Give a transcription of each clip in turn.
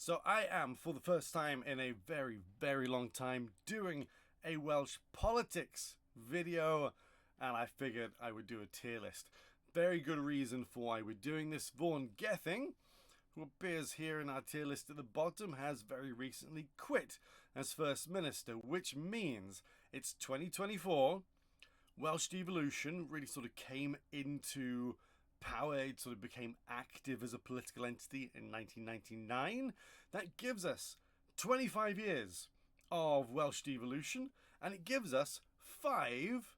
So I am, for the first time in a very, very long time, doing a Welsh politics video, and I figured I would do a tier list. Very good reason for why we're doing this. Vaughan Gething, who appears here in our tier list at the bottom, has very recently quit as First Minister, which means it's 2024. Welsh Devolution really sort of came into power. It sort of became active as a political entity in 1999. That gives us 25 years of Welsh devolution, and it gives us 5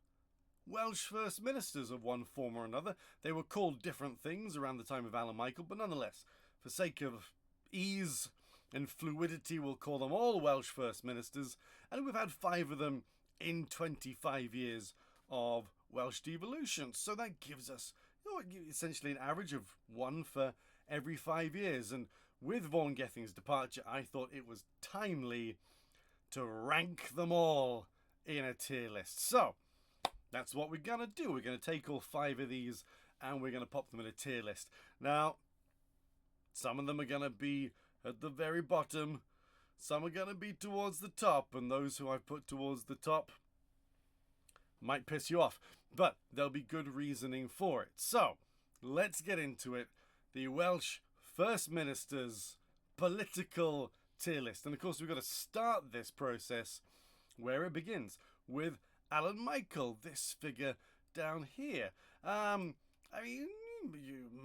Welsh First Ministers of one form or another. They were called different things around the time of Alan Michael, but nonetheless, for sake of ease and fluidity, we'll call them all Welsh First Ministers, and we've had 5 of them in 25 years of Welsh devolution. So that gives us essentially an average of 1 for every 5 years. And with Vaughan Gething's departure, I thought it was timely to rank them all in a tier list. So that's what we're going to do. We're going to take all 5 of these and we're going to pop them in a tier list. Now, some of them are going to be at the very bottom. Some are going to be towards the top. And those who I've put towards the top might piss you off, but there'll be good reasoning for it. So let's get into it. The Welsh First Minister's political tier list. And of course, we've got to start this process where it begins with Alan Michael, this figure down here.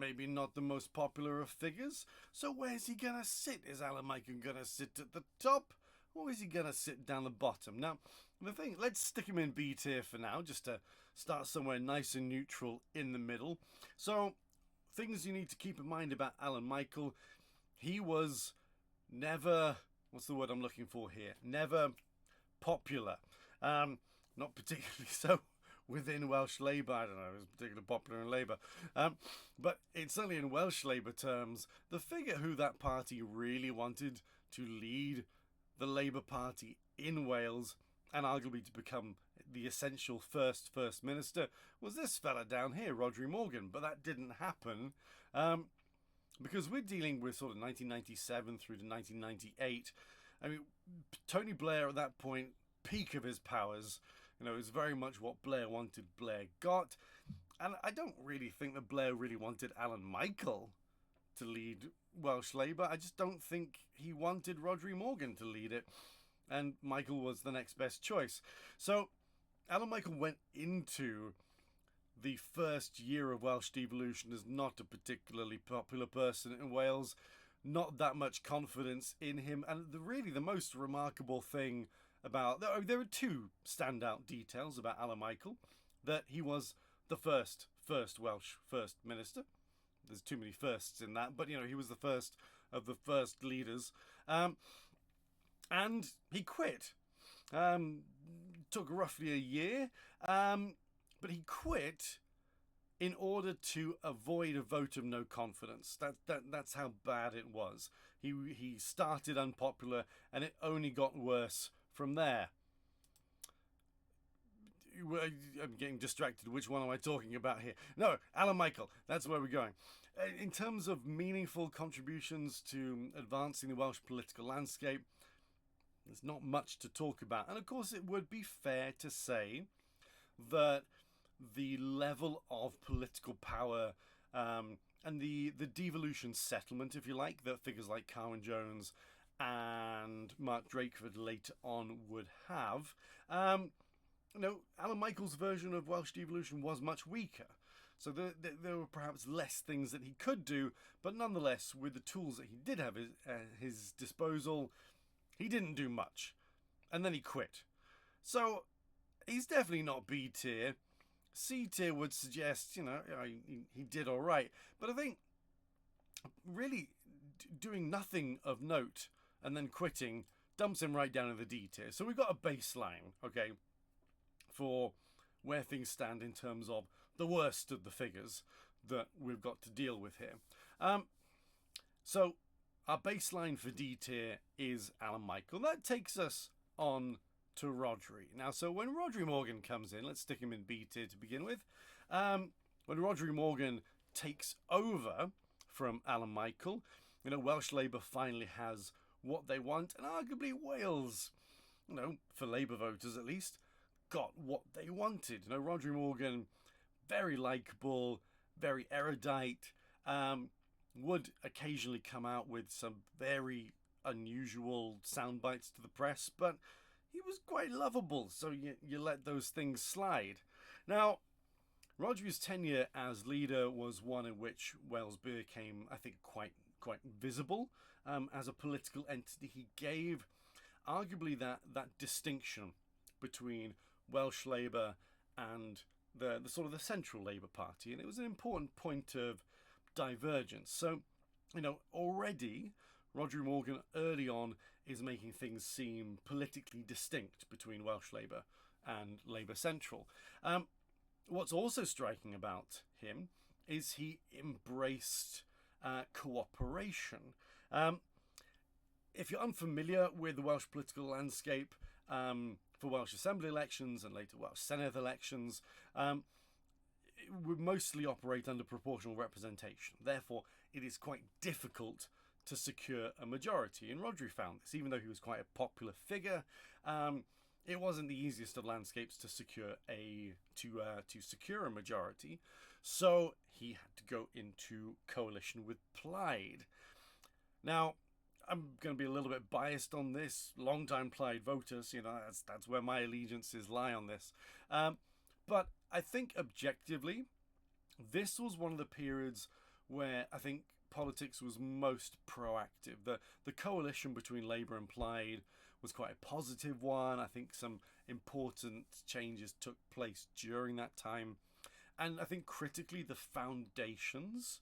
Maybe not the most popular of figures. So where's he going to sit? Is Alan Michael going to sit at the top? Or is he going to sit down the bottom? Now, let's stick him in B tier for now, just to start somewhere nice and neutral in the middle. So, things you need to keep in mind about Alan Michael. He was never, what's the word I'm looking for here? Never popular. Not particularly so within Welsh Labour. I don't know, it was particularly popular in Labour. But it's certainly in Welsh Labour terms, the figure who that party really wanted to lead the Labour Party in Wales and arguably to become the essential First Minister was this fella down here, Rhodri Morgan. But that didn't happen because we're dealing with sort of 1997 through to 1998. I mean, Tony Blair at that point, peak of his powers, it was very much what Blair wanted, Blair got. And I don't really think that Blair really wanted Alan Michael to lead Welsh Labour. I just don't think he wanted Rhodri Morgan to lead it, and Michael was the next best choice. So Alan Michael went into the first year of Welsh devolution as not a particularly popular person in Wales, not that much confidence in him. And the most remarkable thing about, there are 2 standout details about Alan Michael: that he was the first Welsh First Minister. There's too many firsts in that, but he was the first of the first leaders. And he quit. Took roughly a year, but he quit in order to avoid a vote of no confidence. That's how bad it was. He started unpopular, and it only got worse from there. I'm getting distracted. Which one am I talking about here? No, Alan Michael. That's where we're going. In terms of meaningful contributions to advancing the Welsh political landscape, there's not much to talk about. And of course, it would be fair to say that the level of political power and the devolution settlement, if you like, that figures like Carwyn Jones and Mark Drakeford later on would have, Alan Michael's version of Welsh devolution was much weaker. So there were perhaps less things that he could do, but nonetheless, with the tools that he did have at his disposal, he didn't do much. And then he quit. So he's definitely not B tier. C tier would suggest, he did all right. But I think really doing nothing of note and then quitting dumps him right down in the D tier. So we've got a baseline, okay, for where things stand in terms of the worst of the figures that we've got to deal with here. So our baseline for D tier is Alan Michael. That takes us on to Rhodri. Now, so when Rhodri Morgan comes in, let's stick him in B tier to begin with. When Rhodri Morgan takes over from Alan Michael, Welsh Labour finally has what they want, and arguably Wales, for Labour voters at least, got what they wanted. Rhodri Morgan, very likeable, very erudite, would occasionally come out with some very unusual sound bites to the press, but he was quite lovable, so you let those things slide. Now, Rhodri's tenure as leader was one in which Wales became, I think, quite visible as a political entity. He gave arguably that distinction between Welsh Labour and the sort of the central Labour Party, and it was an important point of divergence. So, already Rhodri Morgan early on is making things seem politically distinct between Welsh Labour and Labour Central. What's also striking about him is he embraced cooperation. If you're unfamiliar with the Welsh political landscape, for Welsh Assembly elections and later Welsh Senedd elections, we mostly operate under proportional representation. Therefore, it is quite difficult to secure a majority. And Rhodri found this, even though he was quite a popular figure. It wasn't the easiest of landscapes to secure a majority, so he had to go into coalition with Plaid. Now, I'm going to be a little bit biased on this. Long-time Plaid voters, that's where my allegiances lie on this. But I think objectively, this was one of the periods where I think politics was most proactive. The coalition between Labour and Plaid was quite a positive one. I think some important changes took place during that time. And I think critically, the foundations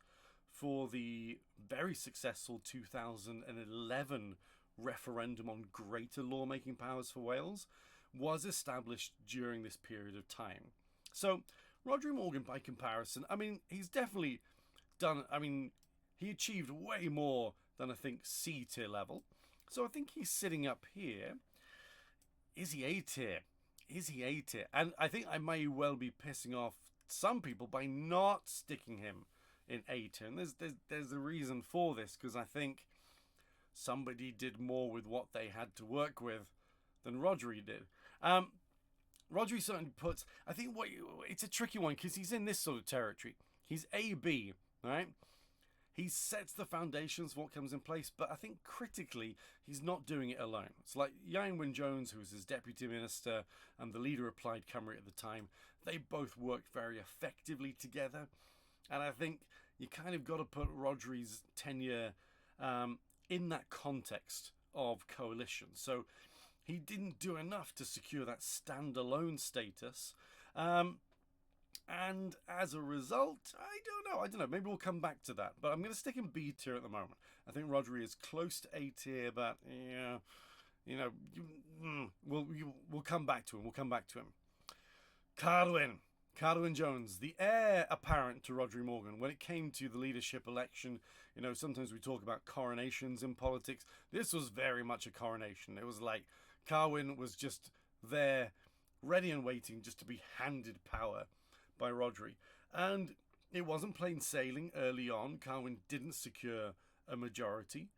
for the very successful 2011 referendum on greater lawmaking powers for Wales was established during this period of time. So Rhodri Morgan, by comparison, he's definitely done, he achieved way more than I think C tier level. So I think he's sitting up here. Is he A tier? Is he A tier? And I think I may well be pissing off some people by not sticking him in A tier. And there's a reason for this, because I think somebody did more with what they had to work with than Rhodri did. Rhodri certainly puts, I think it's a tricky one because he's in this sort of territory. He's A-B, right? He sets the foundations for what comes in place, but I think critically, he's not doing it alone. It's like Ieuan Wyn-Jones, who was his deputy minister and the leader of Plaid Cymru at the time, they both worked very effectively together. And I think you kind of got to put Rhodri's tenure in that context of coalition. So he didn't do enough to secure that standalone status. And as a result, I don't know, maybe we'll come back to that. But I'm going to stick in B tier at the moment. I think Rhodri is close to A tier, but we'll come back to him. We'll come back to him. Carwyn Jones, the heir apparent to Rhodri Morgan. When it came to the leadership election, sometimes we talk about coronations in politics. This was very much a coronation. It was like Carwyn was just there, ready and waiting just to be handed power by Rhodri. And it wasn't plain sailing early on. Carwyn didn't secure a majority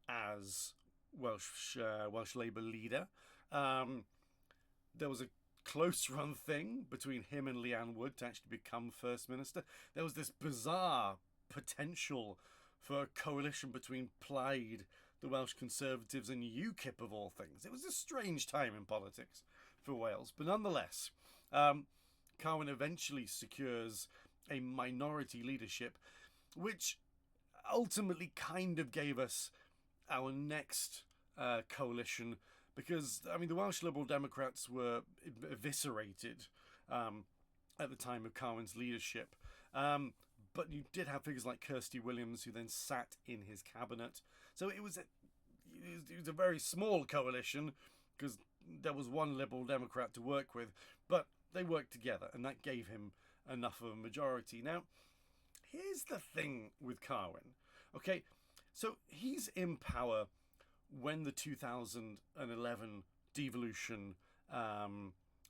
as Welsh Labour leader. There was a close run thing between him and Leanne Wood to actually become First Minister. There was this bizarre potential for a coalition between Plaid, the Welsh Conservatives, and UKIP of all things. It was a strange time in politics for Wales, but nonetheless, Carwyn eventually secures a minority leadership, which ultimately kind of gave us our next coalition, because the Welsh Liberal Democrats were eviscerated at the time of Carwyn's leadership, but you did have figures like Kirsty Williams, who then sat in his cabinet. So it was a very small coalition because there was one Liberal Democrat to work with, but they worked together, and that gave him enough of a majority. Now, here's the thing with Carwyn. Okay, so he's in power when the 2011 devolution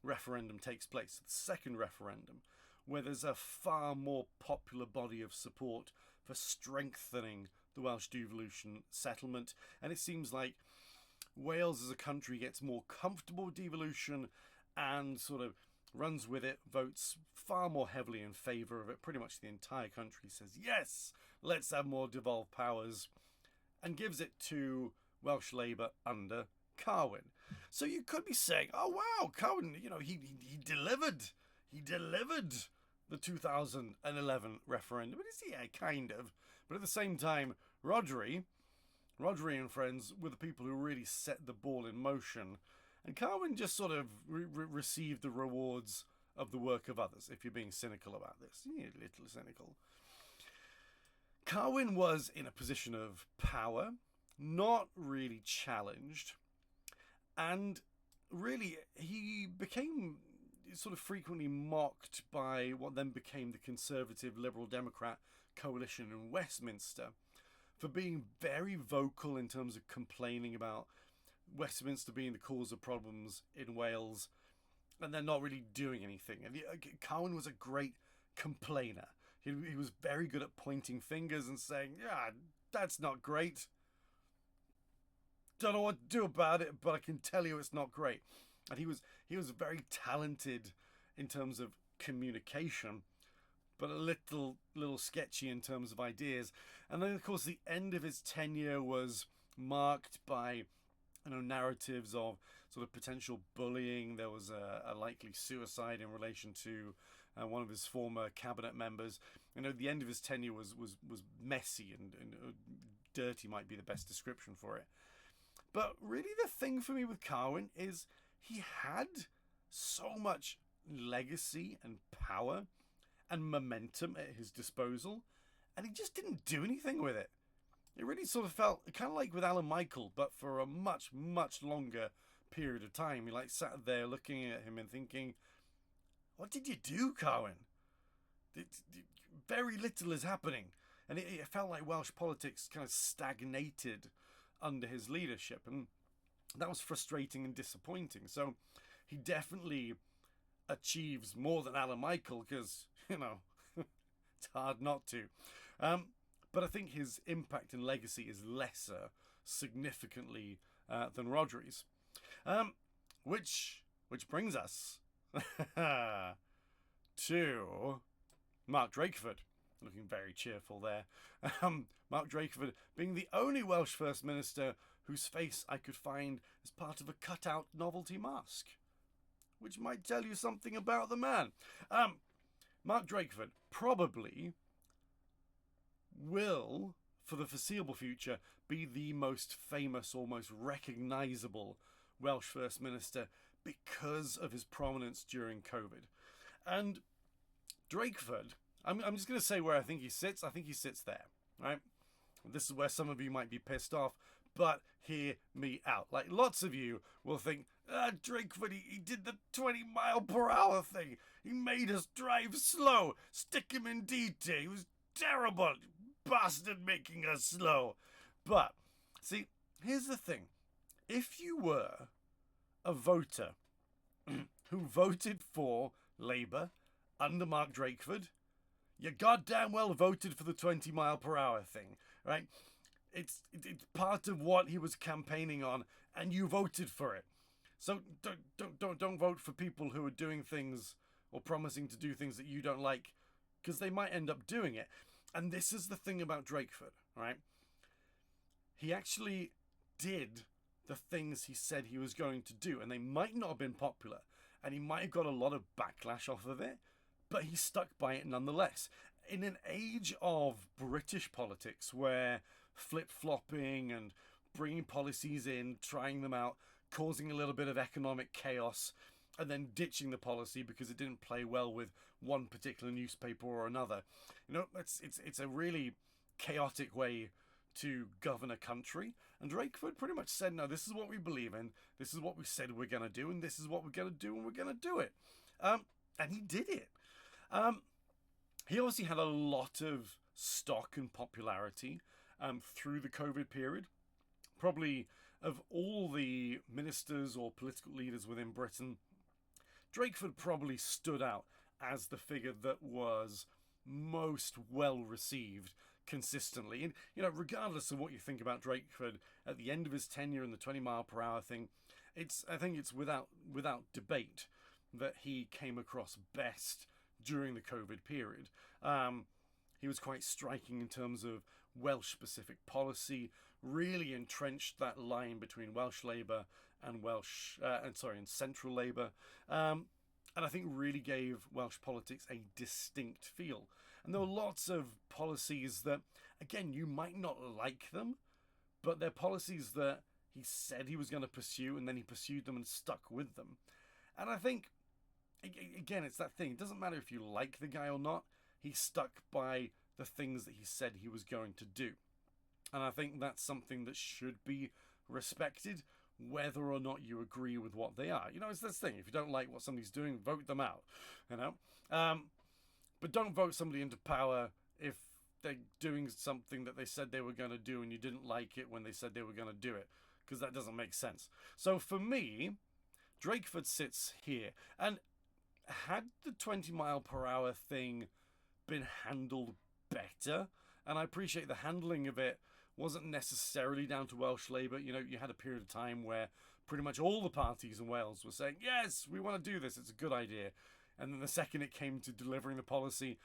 referendum takes place, the second referendum, where there's a far more popular body of support for strengthening the Welsh Devolution settlement, and it seems like Wales as a country gets more comfortable with devolution and sort of runs with it, votes far more heavily in favour of it. Pretty much the entire country says, yes, let's have more devolved powers, and gives it to Welsh Labour under Carwyn. So you could be saying, oh wow, Carwyn, he delivered. He delivered the 2011 referendum. Yeah, kind of. But at the same time, Rhodri and friends were the people who really set the ball in motion. And Carwyn just sort of received the rewards of the work of others, if you're being cynical about this. Yeah, a little cynical. Carwyn was in a position of power, not really challenged, and really he became sort of frequently mocked by what then became the Conservative Liberal Democrat coalition in Westminster for being very vocal in terms of complaining about Westminster being the cause of problems in Wales and then not really doing anything. And Carwyn was a great complainer. He was very good at pointing fingers and saying, yeah, that's not great. Don't know what to do about it, but I can tell you it's not great. And he was very talented in terms of communication, but a little sketchy in terms of ideas. And then, of course, the end of his tenure was marked by narratives of sort of potential bullying. There was a likely suicide in relation to one of his former cabinet members. The end of his tenure was messy and dirty might be the best description for it. But really the thing for me with Carwyn is he had so much legacy and power and momentum at his disposal, and he just didn't do anything with it. It really sort of felt kind of like with Alan Michael, but for a much, much longer period of time. He sat there looking at him and thinking, what did you do, Carwyn? Very little is happening. And it felt like Welsh politics kind of stagnated under his leadership, and that was frustrating and disappointing. So he definitely achieves more than Alan Michael, because it's hard not to, but I think his impact and legacy is lesser significantly than Rhodri's, which brings us to Mark Drakeford. Looking very cheerful there. Mark Drakeford being the only Welsh First Minister whose face I could find as part of a cut-out novelty mask, which might tell you something about the man. Mark Drakeford probably will, for the foreseeable future, be the most famous or most recognisable Welsh First Minister because of his prominence during COVID. And Drakeford, I'm just going to say where I think he sits. I think he sits there, right? This is where some of you might be pissed off, but hear me out. Like, lots of you will think, Drakeford, he did the 20-mile-per-hour thing. He made us drive slow. Stick him in DT. He was terrible. Bastard making us slow. But, see, here's the thing. If you were a voter who voted for Labour under Mark Drakeford, you goddamn well voted for the 20-mile-per-hour thing, right? It's part of what he was campaigning on, and you voted for it. So don't vote for people who are doing things or promising to do things that you don't like, because they might end up doing it. And this is the thing about Drakeford, right? He actually did the things he said he was going to do, and they might not have been popular, and he might have got a lot of backlash off of it, but he stuck by it nonetheless. In an age of British politics where flip-flopping and bringing policies in, trying them out, causing a little bit of economic chaos, and then ditching the policy because it didn't play well with one particular newspaper or another. It's a really chaotic way to govern a country. And Drakeford pretty much said, no, this is what we believe in, this is what we said we're going to do, and this is what we're going to do, and we're going to do it. And he did it. He obviously had a lot of stock and popularity through the COVID period. Probably of all the ministers or political leaders within Britain, Drakeford probably stood out as the figure that was most well received consistently. And, you know, regardless of what you think about Drakeford, at the end of his tenure and the 20-mile-per-hour thing, I think it's without debate that he came across best during the COVID period. He was quite striking in terms of Welsh-specific policy, really entrenched that line between Welsh Labour and Central Labour, and I think really gave Welsh politics a distinct feel. And there were lots of policies that, again, you might not like them, but they're policies that he said he was going to pursue, and then he pursued them and stuck with them. And I think, again, it's that thing. It doesn't matter if you like the guy or not. He stuck by the things that he said he was going to do. And I think that's something that should be respected, whether or not you agree with what they are. You know, it's this thing. If you don't like what somebody's doing, vote them out, you know. But don't vote somebody into power if they're doing something that they said they were going to do and you didn't like it when they said they were going to do it, because that doesn't make sense. So for me, Drakeford sits here. And had the 20-mile-per-hour thing been handled better, and I appreciate the handling of it wasn't necessarily down to Welsh Labour. You know, you had a period of time where pretty much all the parties in Wales were saying, yes, we want to do this, it's a good idea. And then the second it came to delivering the policy,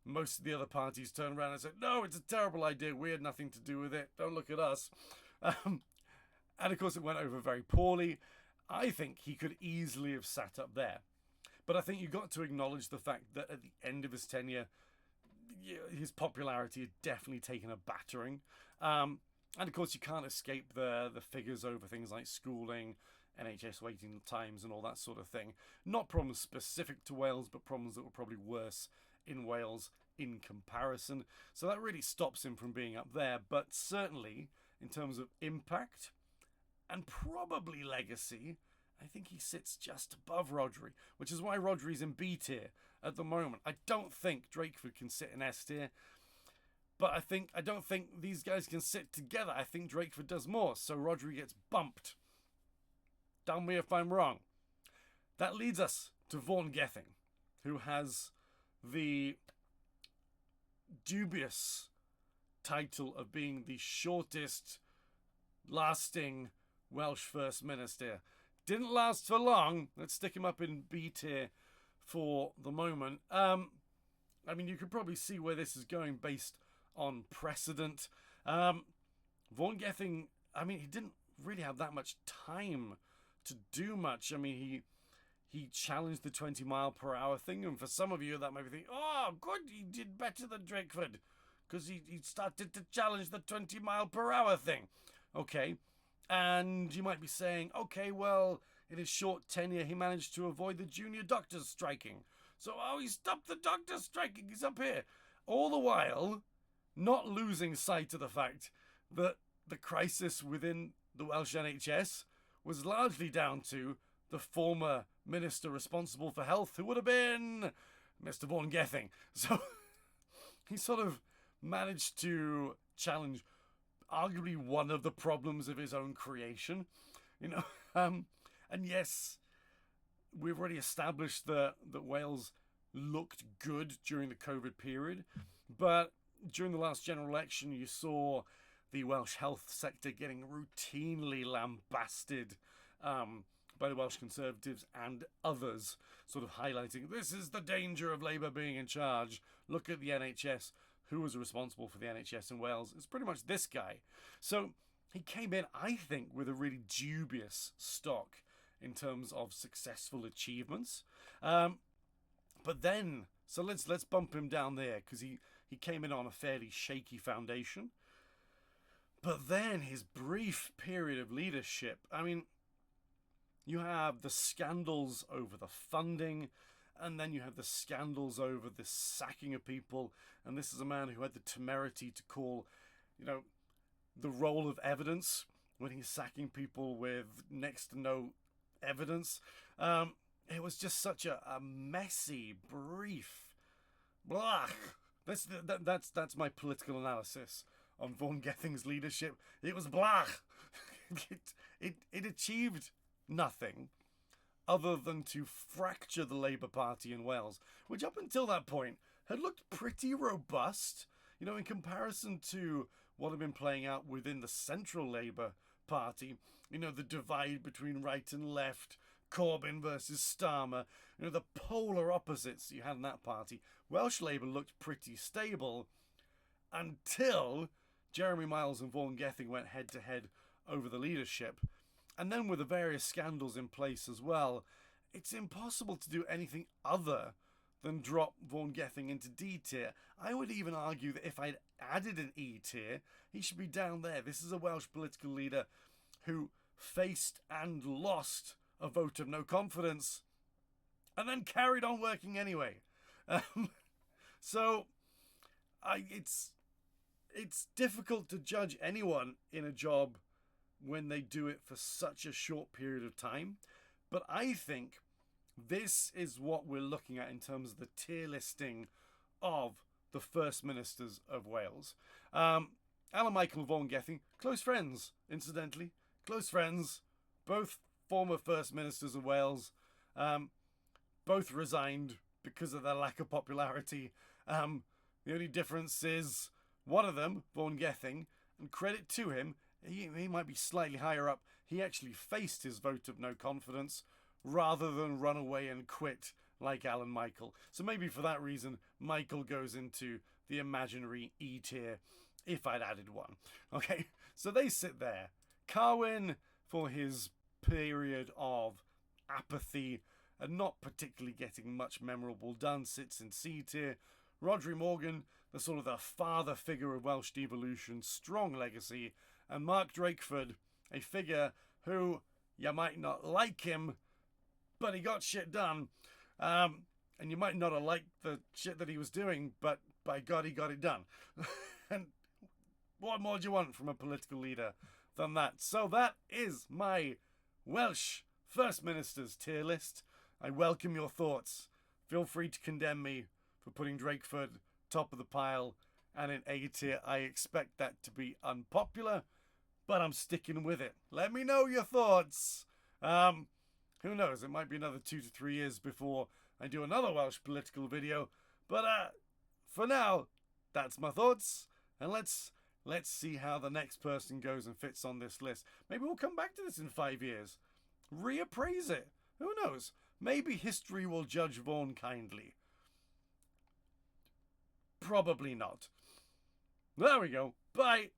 most of the other parties turned around and said, no, it's a terrible idea, we had nothing to do with it, don't look at us. And of course it went over very poorly. I think he could easily have sat up there. But I think you've got to acknowledge the fact that at the end of his tenure, his popularity had definitely taken a battering. And of course you can't escape the figures over things like schooling, NHS waiting times and all that sort of thing. Not problems specific to Wales, but problems that were probably worse in Wales in comparison. So that really stops him from being up there. But certainly, in terms of impact and probably legacy, I think he sits just above Rhodri, which is why Rodri's in B tier at the moment. I don't think Drakeford can sit in S tier, but I don't think these guys can sit together. I think Drakeford does more, so Rhodri gets bumped. Tell me if I'm wrong. That leads us to Vaughan Gething, who has the dubious title of being the shortest lasting Welsh First Minister. Didn't last for long. Let's stick him up in B tier for the moment. I mean, you could probably see where this is going based on precedent. Vaughan Gething, I mean, he didn't really have that much time to do much. I mean, he challenged the 20-mile-per-hour thing, and for some of you that might be thinking, oh, good, he did better than Drakeford, because he started to challenge the 20-mile-per-hour thing. Okay, and you might be saying, okay, well, in his short tenure, he managed to avoid the junior doctors striking. So, he stopped the doctors striking, he's up here. All the while, not losing sight of the fact that the crisis within the Welsh NHS was largely down to the former minister responsible for health, who would have been Mr. Vaughan Gething. So he sort of managed to challenge arguably one of the problems of his own creation, you know. And yes, we've already established that Wales looked good during the COVID period, but during the last general election, you saw the Welsh health sector getting routinely lambasted by the Welsh Conservatives and others, sort of highlighting, this is the danger of Labour being in charge. Look at the NHS. Who was responsible for the NHS in Wales? It's pretty much this guy. So he came in, I think, with a really dubious stock in terms of successful achievements. But then, so let's bump him down there, because he came in on a fairly shaky foundation. But then his brief period of leadership, I mean, you have the scandals over the funding, and then you have the scandals over the sacking of people. And this is a man who had the temerity to call, you know, the role of evidence when he's sacking people with next to no evidence. It was just such a messy, brief, blah. That's my political analysis on Vaughan Gething's leadership. It was blah. It achieved nothing other than to fracture the Labour Party in Wales, which up until that point had looked pretty robust. You know, in comparison to what had been playing out within the Central Labour Party, you know, the divide between right and left, Corbyn versus Starmer, you know, the polar opposites you had in that party, Welsh Labour looked pretty stable until Jeremy Miles and Vaughan Gething went head to head over the leadership. And then with the various scandals in place as well, it's impossible to do anything other than drop Vaughan Gething into D tier. I would even argue that if I'd added an E tier, he should be down there. This is a Welsh political leader who faced and lost a vote of no confidence and then carried on working anyway. So it's difficult to judge anyone in a job when they do it for such a short period of time. But I think this is what we're looking at in terms of the tier listing of the First Ministers of Wales. Alan Michael and Vaughan Gething, close friends, incidentally. Close friends, both former First Ministers of Wales, both resigned because of their lack of popularity. The only difference is one of them, Vaughan Gething, and credit to him, he might be slightly higher up, he actually faced his vote of no confidence rather than run away and quit like Alan Michael. So maybe for that reason, Michael goes into the imaginary E tier if I'd added one. Okay, so they sit there. Carwyn, for his period of apathy and not particularly getting much memorable done, sits in C tier. Rhodri Morgan, the sort of the father figure of Welsh devolution, strong legacy. And Mark Drakeford, a figure who, you might not like him, but he got shit done. And you might not have liked the shit that he was doing, but by God, he got it done. And what more do you want from a political leader than that? So that is my Welsh First Ministers tier list. I welcome your thoughts. Feel free to condemn me for putting Drakeford top of the pile and in A tier. I expect that to be unpopular, but I'm sticking with it. Let me know your thoughts. Who knows? It might be another 2 to 3 years before I do another Welsh political video. But for now, that's my thoughts. And let's see how the next person goes and fits on this list. Maybe we'll come back to this in 5 years. Reappraise it. Who knows? Maybe history will judge Vaughan kindly. Probably not. There we go. Bye.